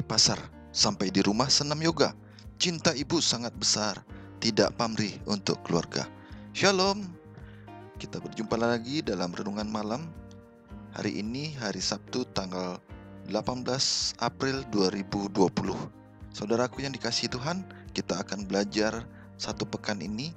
dari pasar sampai di rumah senam yoga. Cinta ibu sangat besar, tidak pamrih untuk keluarga. Shalom. Kita berjumpa lagi dalam renungan malam. Hari ini hari Sabtu tanggal 18 April 2020. Saudaraku yang dikasihi Tuhan, kita akan belajar satu pekan ini.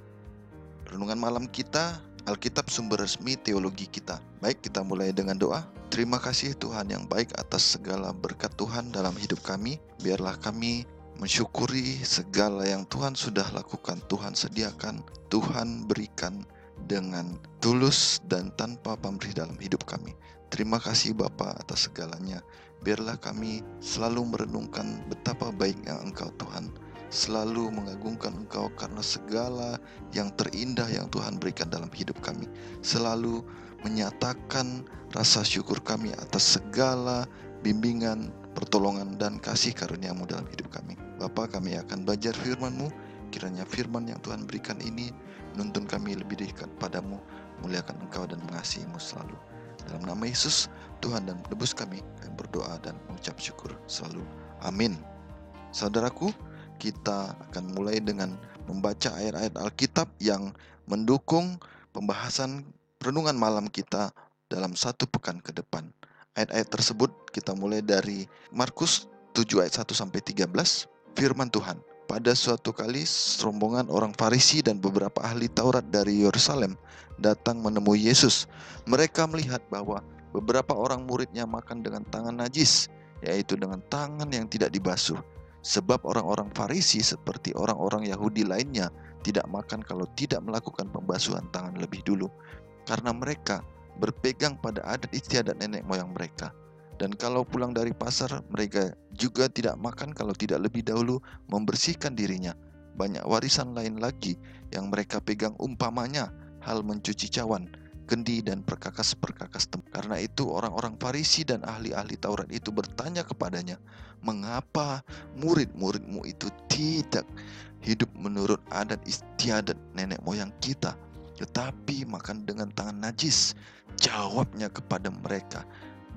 Renungan malam kita, Alkitab sumber resmi teologi kita. Baik, kita mulai dengan doa. Terima kasih Tuhan yang baik atas segala berkat Tuhan dalam hidup kami. Biarlah kami mensyukuri segala yang Tuhan sudah lakukan, Tuhan sediakan, Tuhan berikan dengan tulus dan tanpa pamrih dalam hidup kami. Terima kasih Bapa atas segalanya. Biarlah kami selalu merenungkan betapa baiknya Engkau Tuhan, selalu mengagungkan Engkau karena segala yang terindah yang Tuhan berikan dalam hidup kami. Selalu menyatakan rasa syukur kami atas segala bimbingan, pertolongan, dan kasih karunia-Mu dalam hidup kami. Bapa, kami akan belajar firman-Mu. Kiranya firman yang Tuhan berikan ini menuntun kami lebih dekat padamu, muliakan Engkau dan mengasihi-Mu selalu. Dalam nama Yesus, Tuhan dan penebus kami berdoa dan mengucap syukur selalu. Amin. Saudaraku, kita akan mulai dengan membaca ayat-ayat Alkitab yang mendukung pembahasan renungan malam kita dalam satu pekan ke depan. Ayat-ayat tersebut kita mulai dari Markus 7 ayat 1 sampai 13. Firman Tuhan, pada suatu kali rombongan orang Farisi dan beberapa ahli Taurat dari Yerusalem datang menemui Yesus. Mereka melihat bahwa beberapa orang muridnya makan dengan tangan najis, yaitu dengan tangan yang tidak dibasuh. Sebab orang-orang Farisi seperti orang-orang Yahudi lainnya tidak makan kalau tidak melakukan pembasuhan tangan lebih dulu, karena mereka berpegang pada adat istiadat nenek moyang mereka. Dan kalau pulang dari pasar, mereka juga tidak makan kalau tidak lebih dahulu membersihkan dirinya. Banyak warisan lain lagi yang mereka pegang, umpamanya hal mencuci cawan, kendi, dan perkakas-perkakas tempat. Karena itu orang-orang Farisi dan ahli-ahli Taurat itu bertanya kepadanya, mengapa murid-muridmu itu tidak hidup menurut adat istiadat nenek moyang kita, tetapi makan dengan tangan najis? Jawabnya kepada mereka,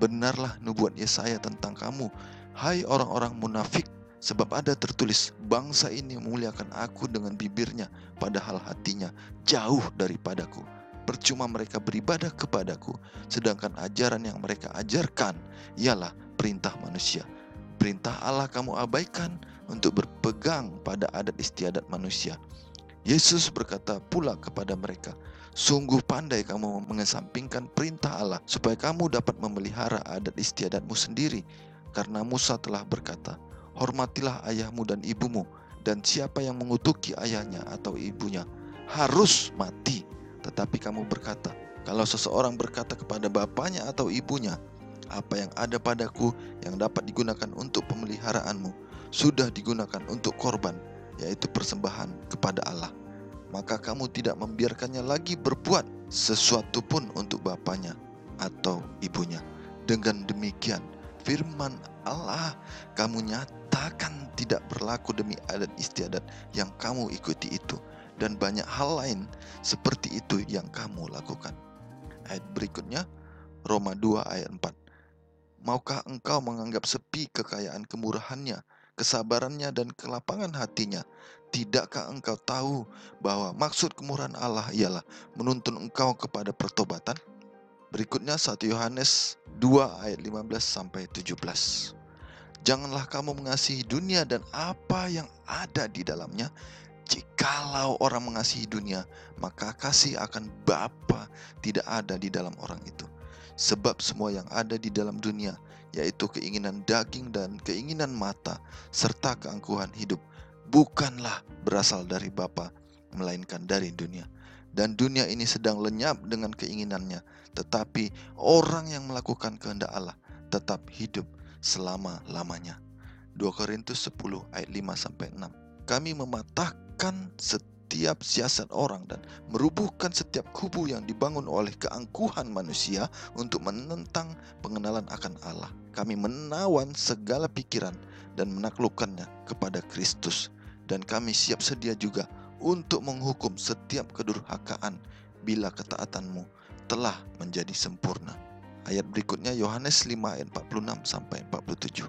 benarlah nubuat Yesaya tentang kamu, hai orang-orang munafik. Sebab ada tertulis, bangsa ini memuliakan aku dengan bibirnya, padahal hatinya jauh daripadaku. Percuma mereka beribadah kepadaku, sedangkan ajaran yang mereka ajarkan ialah perintah manusia. Perintah Allah kamu abaikan untuk berpegang pada adat istiadat manusia. Yesus berkata pula kepada mereka, sungguh pandai kamu mengesampingkan perintah Allah supaya kamu dapat memelihara adat istiadatmu sendiri. Karena Musa telah berkata, hormatilah ayahmu dan ibumu, dan siapa yang mengutuki ayahnya atau ibunya harus mati. Tetapi kamu berkata, kalau seseorang berkata kepada bapaknya atau ibunya, apa yang ada padaku yang dapat digunakan untuk pemeliharaanmu sudah digunakan untuk korban, yaitu persembahan kepada Allah, maka kamu tidak membiarkannya lagi berbuat sesuatu pun untuk bapaknya atau ibunya. Dengan demikian, firman Allah kamu nyatakan tidak berlaku demi adat istiadat yang kamu ikuti itu, dan banyak hal lain seperti itu yang kamu lakukan. Ayat berikutnya, Roma 2 ayat 4. Maukah engkau menganggap sepi kekayaan kemurahannya, kesabarannya, dan kelapangan hatinya? Tidakkah engkau tahu bahwa maksud kemurahan Allah ialah menuntun engkau kepada pertobatan? Berikutnya 1 Yohanes 2 ayat 15 sampai 17. Janganlah kamu mengasihi dunia dan apa yang ada di dalamnya. Jikalau orang mengasihi dunia, maka kasih akan Bapa tidak ada di dalam orang itu. Sebab semua yang ada di dalam dunia, yaitu keinginan daging dan keinginan mata, serta keangkuhan hidup, bukanlah berasal dari Bapa, melainkan dari dunia. Dan dunia ini sedang lenyap dengan keinginannya, tetapi orang yang melakukan kehendak Allah tetap hidup selama-lamanya. 2 Korintus 10 ayat 5-6. Kami mematahkan setiap siasat orang dan merubuhkan setiap kubu yang dibangun oleh keangkuhan manusia untuk menentang pengenalan akan Allah. Kami menawan segala pikiran dan menaklukkannya kepada Kristus. Dan kami siap sedia juga untuk menghukum setiap kedurhakaan bila ketaatanmu telah menjadi sempurna. Ayat berikutnya Yohanes 5 ayat 46-47.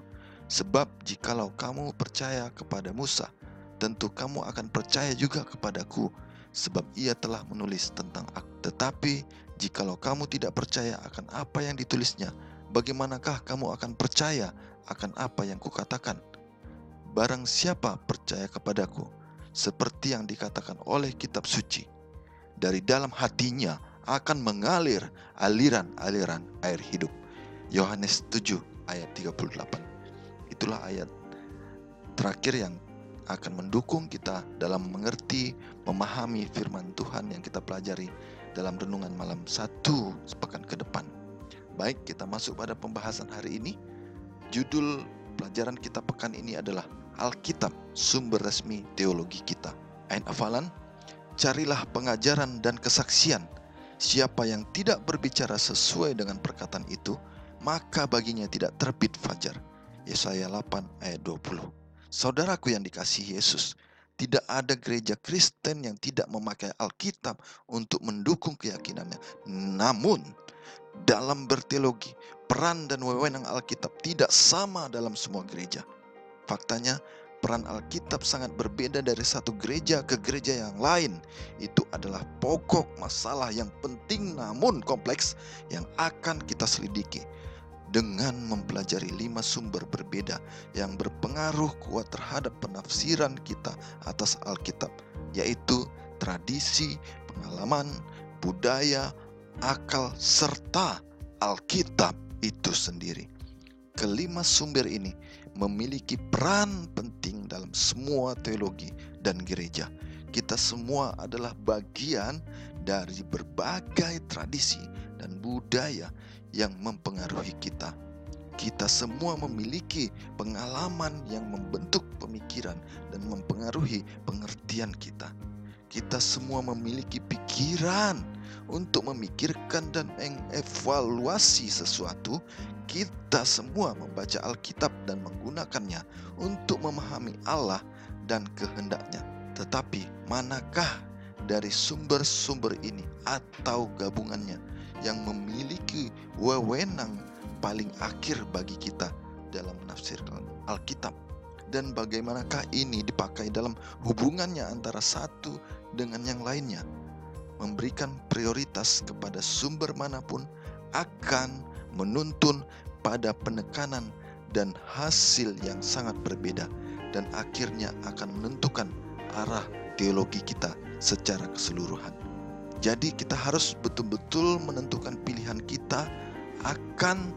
Sebab jikalau kamu percaya kepada Musa, tentu kamu akan percaya juga kepadaku, sebab ia telah menulis tentang aku. Tetapi jikalau kamu tidak percaya akan apa yang ditulisnya, bagaimanakah kamu akan percaya akan apa yang kukatakan? Barang siapa percaya kepadaku, seperti yang dikatakan oleh kitab suci, dari dalam hatinya akan mengalir aliran-aliran air hidup. Yohanes 7 ayat 38. Itulah ayat terakhir yang akan mendukung kita dalam mengerti, memahami firman Tuhan yang kita pelajari dalam renungan malam 1 sepekan ke depan. Baik, kita masuk pada pembahasan hari ini. Judul pelajaran kita pekan ini adalah Alkitab, sumber resmi teologi kita. Ayat hafalan, carilah pengajaran dan kesaksian. Siapa yang tidak berbicara sesuai dengan perkataan itu, maka baginya tidak terbit fajar. Yesaya 8 ayat 20. Saudaraku yang dikasihi Yesus, tidak ada gereja Kristen yang tidak memakai Alkitab untuk mendukung keyakinannya. Namun, dalam berteologi, peran dan wewenang Alkitab tidak sama dalam semua gereja. Faktanya, peran Alkitab sangat berbeda dari satu gereja ke gereja yang lain. Itu adalah pokok masalah yang penting namun kompleks yang akan kita selidiki dengan mempelajari 5 sumber berbeda yang berpengaruh kuat terhadap penafsiran kita atas Alkitab, yaitu tradisi, pengalaman, budaya, akal, serta Alkitab itu sendiri. Kelima sumber ini memiliki peran penting dalam semua teologi dan gereja. Kita semua adalah bagian dari berbagai tradisi dan budaya yang mempengaruhi kita. Kita semua memiliki pengalaman yang membentuk pemikiran dan mempengaruhi pengertian kita. Kita semua memiliki pikiran untuk memikirkan dan mengevaluasi sesuatu. Kita semua membaca Alkitab dan menggunakannya untuk memahami Allah dan kehendaknya. Tetapi manakah dari sumber-sumber ini atau gabungannya yang memiliki wewenang paling akhir bagi kita dalam menafsirkan Alkitab? Dan bagaimanakah ini dipakai dalam hubungannya antara satu dengan yang lainnya? Memberikan prioritas kepada sumber manapun akan menuntun pada penekanan dan hasil yang sangat berbeda, dan akhirnya akan menentukan arah teologi kita secara keseluruhan. Jadi kita harus betul-betul menentukan pilihan kita akan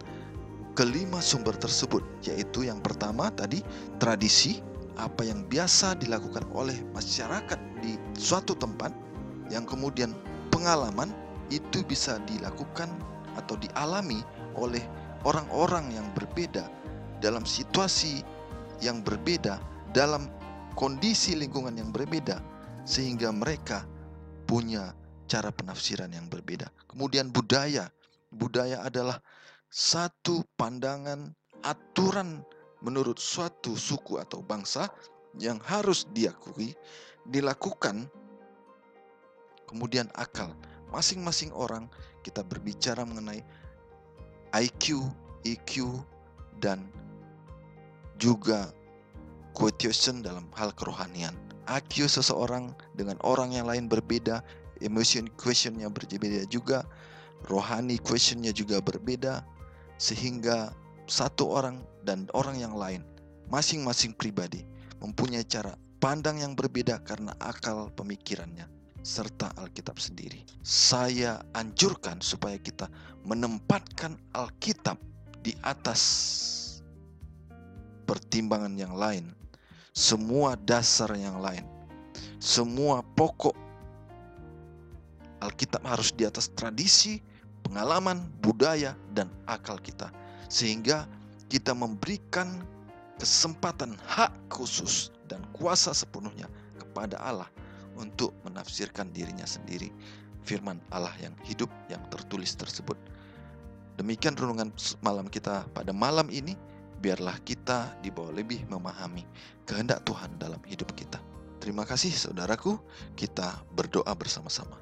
kelima sumber tersebut, yaitu yang pertama tadi tradisi, apa yang biasa dilakukan oleh masyarakat di suatu tempat. Yang kemudian pengalaman, itu bisa dilakukan atau dialami oleh orang-orang yang berbeda dalam situasi yang berbeda, dalam kondisi lingkungan yang berbeda, sehingga mereka punya cara penafsiran yang berbeda. Kemudian budaya adalah satu pandangan, aturan menurut suatu suku atau bangsa yang harus diakui, dilakukan. Kemudian akal, masing-masing orang, kita berbicara mengenai IQ, EQ, dan juga quotient dalam hal kerohanian. IQ seseorang dengan orang yang lain berbeda, emotion quotient-nya berbeda juga, rohani quotient-nya juga berbeda, sehingga satu orang dan orang yang lain, masing-masing pribadi mempunyai cara pandang yang berbeda karena akal pemikirannya serta Alkitab sendiri. Saya anjurkan supaya kita menempatkan Alkitab di atas pertimbangan yang lain, semua dasar yang lain, semua pokok. Alkitab harus di atas tradisi, pengalaman, budaya, dan akal kita, sehingga kita memberikan kesempatan hak khusus dan kuasa sepenuhnya kepada Allah untuk menafsirkan dirinya sendiri, firman Allah yang hidup yang tertulis tersebut. Demikian renungan malam kita pada malam ini. Biarlah kita dibawa lebih memahami kehendak Tuhan dalam hidup kita. Terima kasih saudaraku, kita berdoa bersama-sama.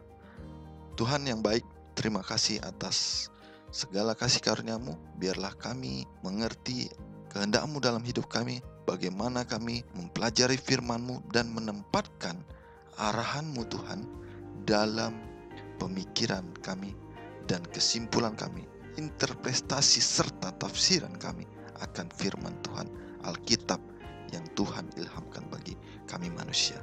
Tuhan yang baik, terima kasih atas segala kasih karunia-Mu. Biarlah kami mengerti kehendak-Mu dalam hidup kami, bagaimana kami mempelajari firman-Mu dan menempatkan arahan-Mu Tuhan dalam pemikiran kami dan kesimpulan kami, interpretasi serta tafsiran kami akan firman Tuhan, Alkitab yang Tuhan ilhamkan bagi kami manusia.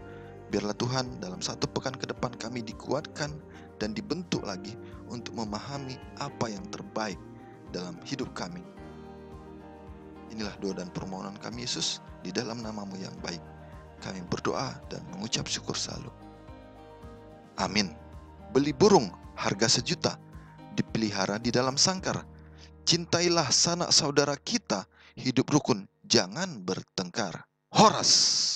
Biarlah Tuhan dalam 1 pekan ke depan kami dikuatkan dan dibentuk lagi untuk memahami apa yang terbaik dalam hidup kami. Inilah doa dan permohonan kami Yesus, di dalam nama-Mu yang baik kami berdoa dan mengucap syukur selalu. Amin. Beli burung harga 1 juta, dipelihara di dalam sangkar. Cintailah sanak saudara kita, hidup rukun, jangan bertengkar. Horas.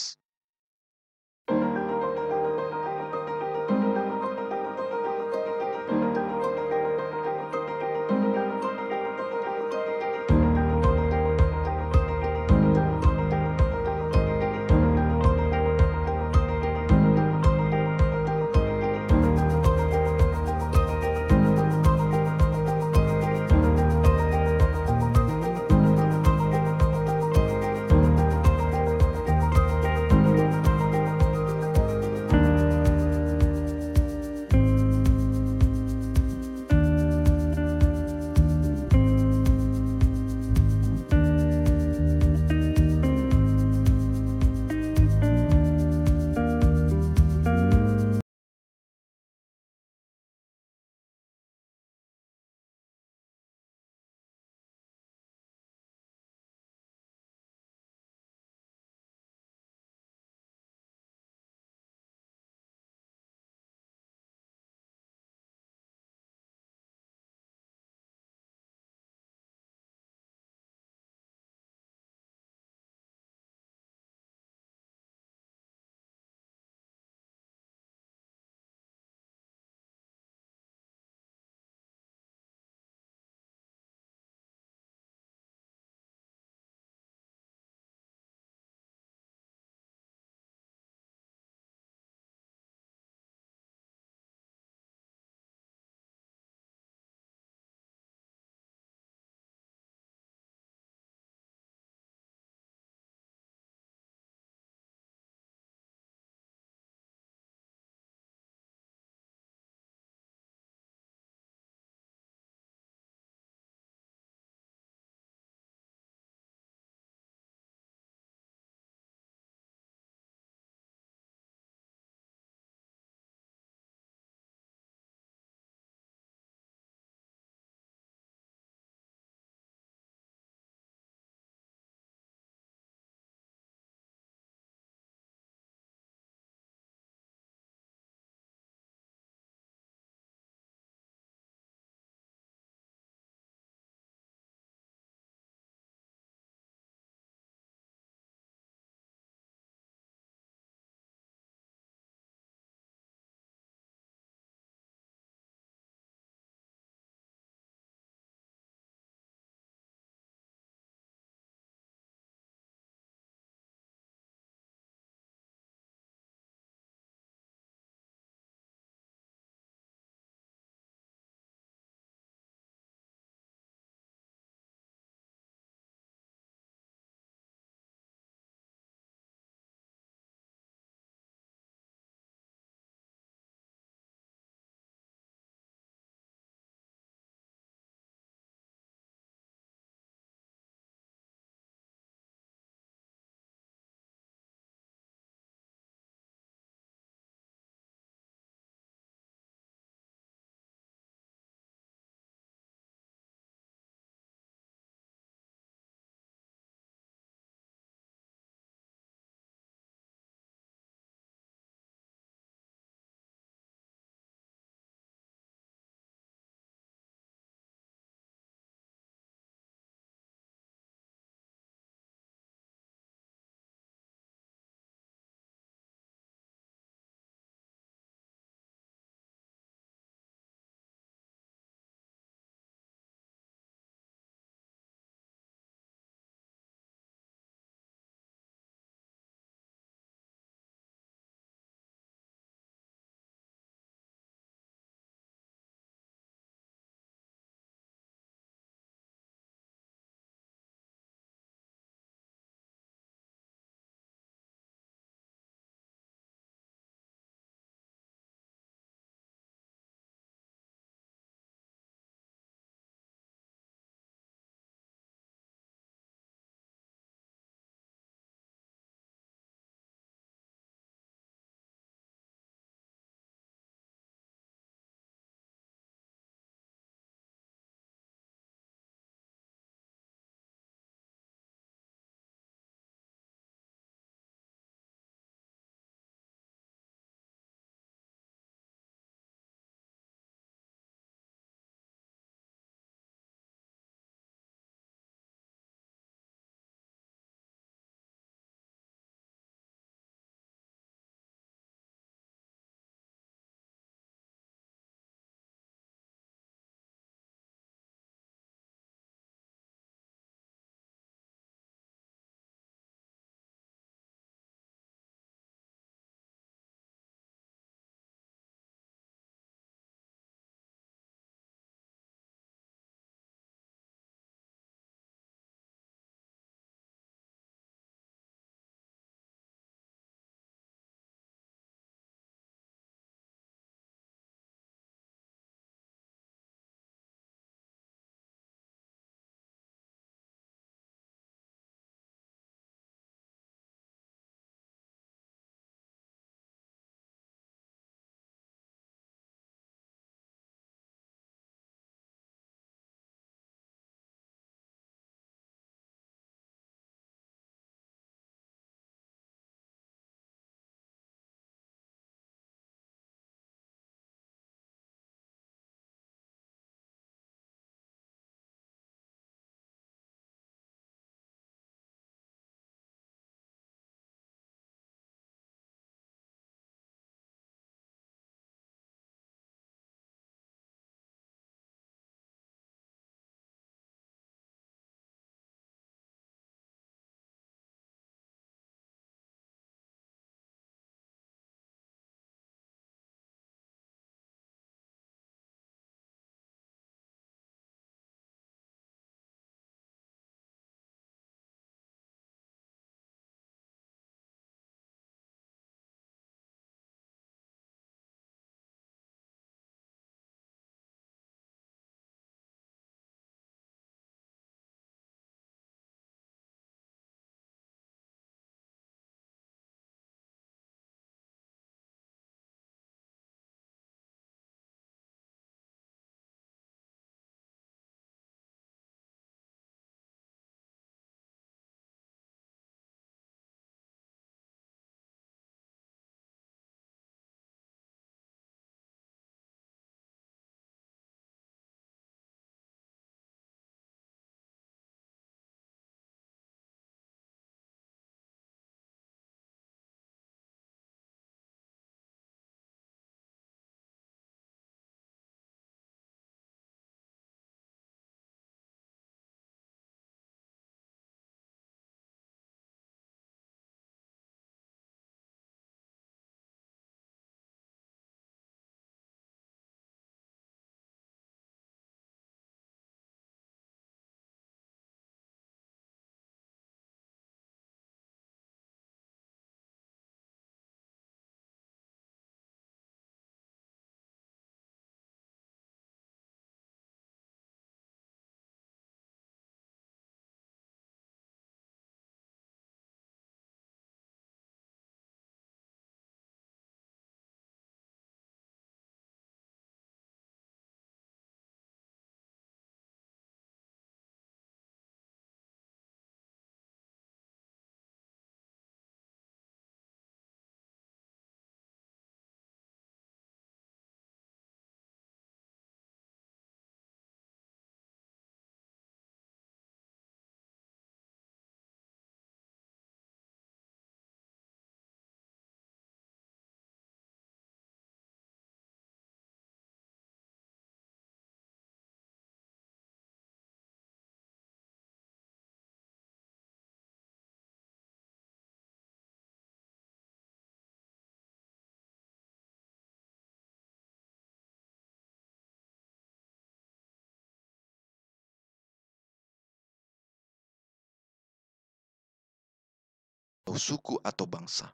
atau suku atau bangsa.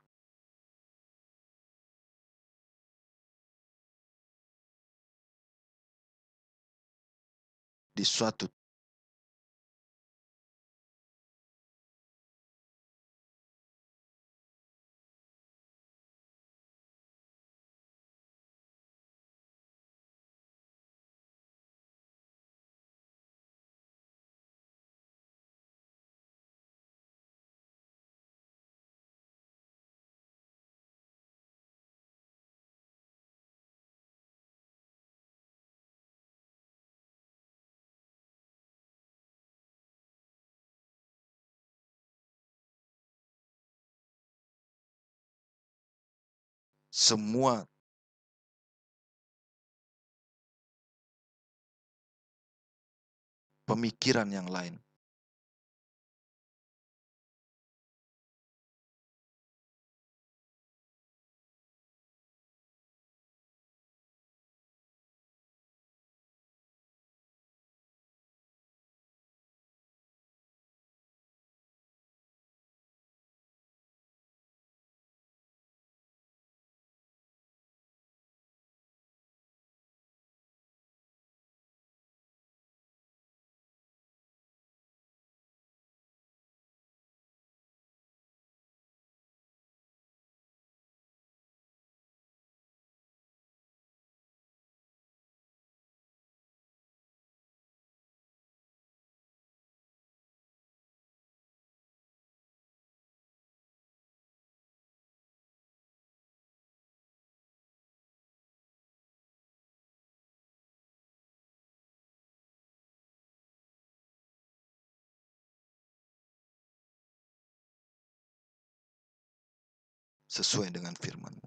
Di suatu semua pemikiran yang lain. Sesuai dengan firman-Mu.